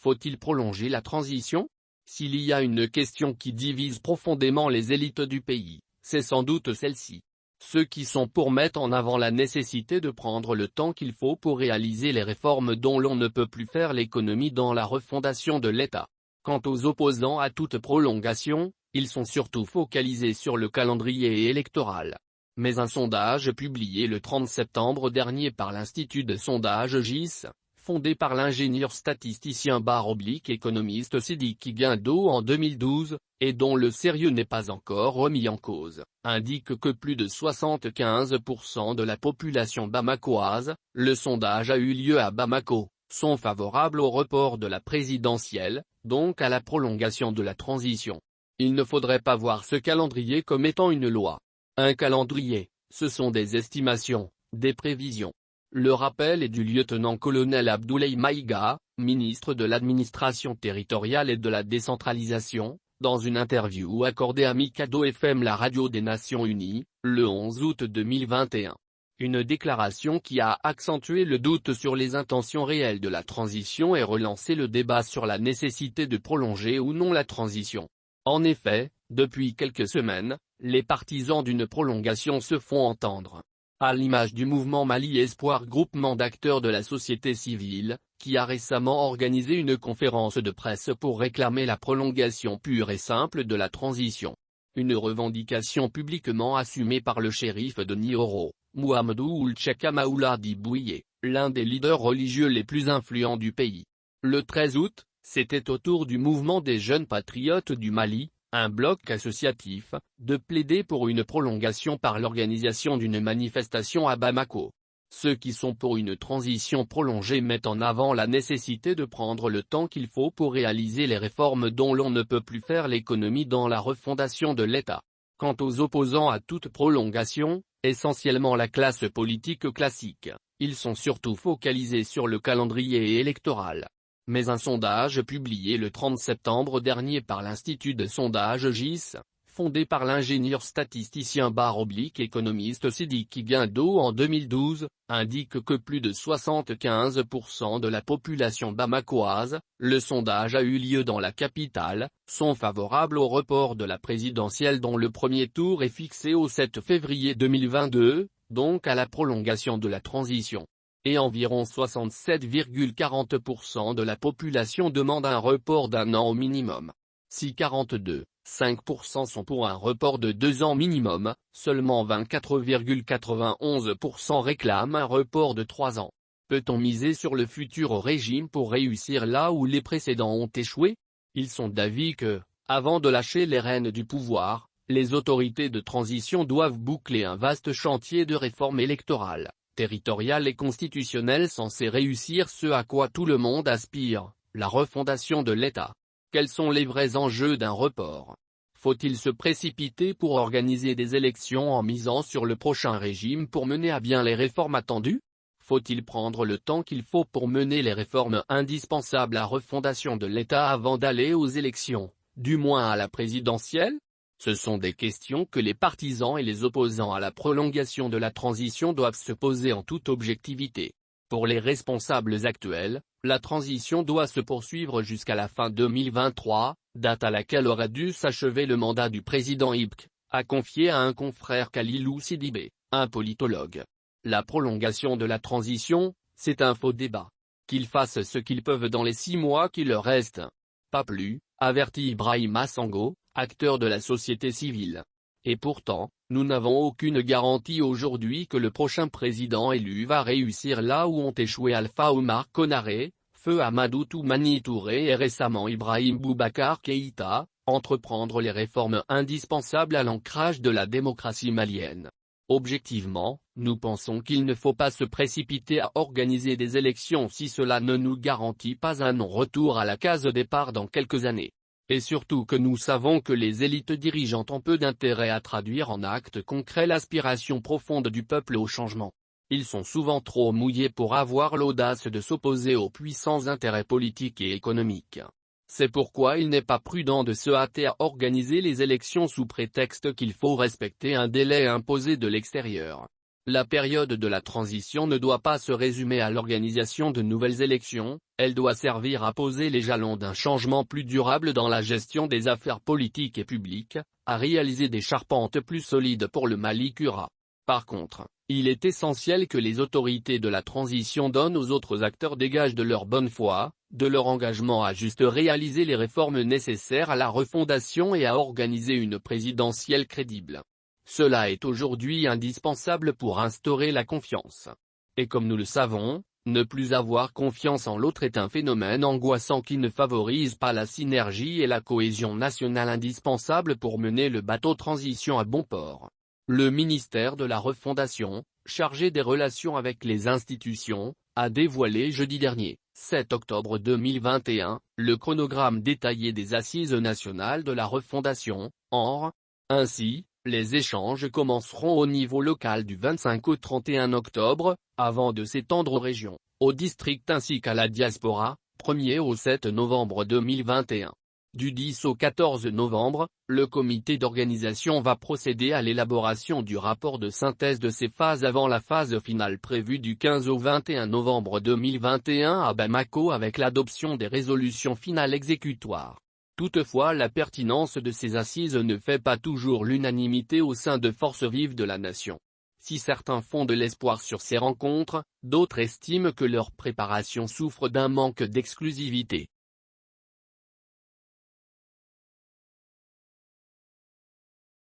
Faut-il prolonger la transition? S'il y a une question qui divise profondément les élites du pays, c'est sans doute celle-ci. Ceux qui sont pour mettre en avant la nécessité de prendre le temps qu'il faut pour réaliser les réformes dont l'on ne peut plus faire l'économie dans la refondation de l'État. Quant aux opposants à toute prolongation, ils sont surtout focalisés sur le calendrier électoral. Mais un sondage publié le 30 septembre dernier par l'Institut de sondage GIS, fondé par l'ingénieur statisticien économiste Sidiki Guindo en 2012, et dont le sérieux n'est pas encore remis en cause, indique que plus de 75% de la population bamakoise, le sondage a eu lieu à Bamako, sont favorables au report de la présidentielle, donc à la prolongation de la transition. Il ne faudrait pas voir ce calendrier comme étant une loi. Un calendrier, ce sont des estimations, des prévisions. Le rappel est du lieutenant-colonel Abdoulaye Maïga, ministre de l'administration territoriale et de la décentralisation, dans une interview accordée à Mikado FM, la radio des Nations Unies, le 11 août 2021. Une déclaration qui a accentué le doute sur les intentions réelles de la transition et relancé le débat sur la nécessité de prolonger ou non la transition. En effet, depuis quelques semaines, les partisans d'une prolongation se font entendre. À l'image du mouvement Mali Espoir, groupement d'acteurs de la société civile, qui a récemment organisé une conférence de presse pour réclamer la prolongation pure et simple de la transition. Une revendication publiquement assumée par le shérif de Nioro, Mouhamadou Ould Cheka Maouladi Bouye, l'un des leaders religieux les plus influents du pays. Le 13 août, c'était au tour du mouvement des jeunes patriotes du Mali, un bloc associatif, de plaider pour une prolongation par l'organisation d'une manifestation à Bamako. Ceux qui sont pour une transition prolongée mettent en avant la nécessité de prendre le temps qu'il faut pour réaliser les réformes dont l'on ne peut plus faire l'économie dans la refondation de l'État. Quant aux opposants à toute prolongation, essentiellement la classe politique classique, ils sont surtout focalisés sur le calendrier électoral. Mais un sondage publié le 30 septembre dernier par l'Institut de sondage GIS, fondé par l'ingénieur statisticien économiste Sidiki Guindo en 2012, indique que plus de 75% de la population bamakoise, le sondage a eu lieu dans la capitale, sont favorables au report de la présidentielle dont le premier tour est fixé au 7 février 2022, donc à la prolongation de la transition. Et environ 67,40% de la population demande un report d'1 an au minimum. Si 42,5% sont pour un report de 2 ans minimum, seulement 24,91% réclament un report de 3 ans. Peut-on miser sur le futur régime pour réussir là où les précédents ont échoué? Ils sont d'avis que, avant de lâcher les rênes du pouvoir, les autorités de transition doivent boucler un vaste chantier de réforme électorale, territoriale et constitutionnelle censé réussir ce à quoi tout le monde aspire, la refondation de l'État. Quels sont les vrais enjeux d'un report? Faut-il se précipiter pour organiser des élections en misant sur le prochain régime pour mener à bien les réformes attendues? Faut-il prendre le temps qu'il faut pour mener les réformes indispensables à la refondation de l'État avant d'aller aux élections, du moins à la présidentielle? Ce sont des questions que les partisans et les opposants à la prolongation de la transition doivent se poser en toute objectivité. Pour les responsables actuels, la transition doit se poursuivre jusqu'à la fin 2023, date à laquelle aurait dû s'achever le mandat du président Ibk, a confié à un confrère Khalilou Sidibé, un politologue. La prolongation de la transition, c'est un faux débat. Qu'ils fassent ce qu'ils peuvent dans les 6 mois qui leur restent. Pas plus, avertit Ibrahima Sango, acteur de la société civile. Et pourtant, nous n'avons aucune garantie aujourd'hui que le prochain président élu va réussir là où ont échoué Alpha Oumar Konaré, Feu Amadou Toumani Touré et récemment Ibrahim Boubacar Keïta, entreprendre les réformes indispensables à l'ancrage de la démocratie malienne. Objectivement, nous pensons qu'il ne faut pas se précipiter à organiser des élections si cela ne nous garantit pas un non-retour à la case départ dans quelques années. Et surtout que nous savons que les élites dirigeantes ont peu d'intérêt à traduire en actes concrets l'aspiration profonde du peuple au changement. Ils sont souvent trop mouillés pour avoir l'audace de s'opposer aux puissants intérêts politiques et économiques. C'est pourquoi il n'est pas prudent de se hâter à organiser les élections sous prétexte qu'il faut respecter un délai imposé de l'extérieur. La période de la transition ne doit pas se résumer à l'organisation de nouvelles élections, elle doit servir à poser les jalons d'un changement plus durable dans la gestion des affaires politiques et publiques, à réaliser des charpentes plus solides pour le Mali Kura. Par contre, il est essentiel que les autorités de la transition donnent aux autres acteurs des gages de leur bonne foi, de leur engagement à juste réaliser les réformes nécessaires à la refondation et à organiser une présidentielle crédible. Cela est aujourd'hui indispensable pour instaurer la confiance. Et comme nous le savons, ne plus avoir confiance en l'autre est un phénomène angoissant qui ne favorise pas la synergie et la cohésion nationale indispensable pour mener le bateau transition à bon port. Le ministère de la Refondation, chargé des relations avec les institutions, a dévoilé jeudi dernier, 7 octobre 2021, le chronogramme détaillé des Assises nationales de la Refondation, ANR. Ainsi, les échanges commenceront au niveau local du 25 au 31 octobre, avant de s'étendre aux régions, aux districts ainsi qu'à la diaspora, 1er au 7 novembre 2021. Du 10 au 14 novembre, le comité d'organisation va procéder à l'élaboration du rapport de synthèse de ces phases avant la phase finale prévue du 15 au 21 novembre 2021 à Bamako avec l'adoption des résolutions finales exécutoires. Toutefois, la pertinence de ces assises ne fait pas toujours l'unanimité au sein de forces vives de la nation. Si certains font de l'espoir sur ces rencontres, d'autres estiment que leur préparation souffre d'un manque d'exclusivité.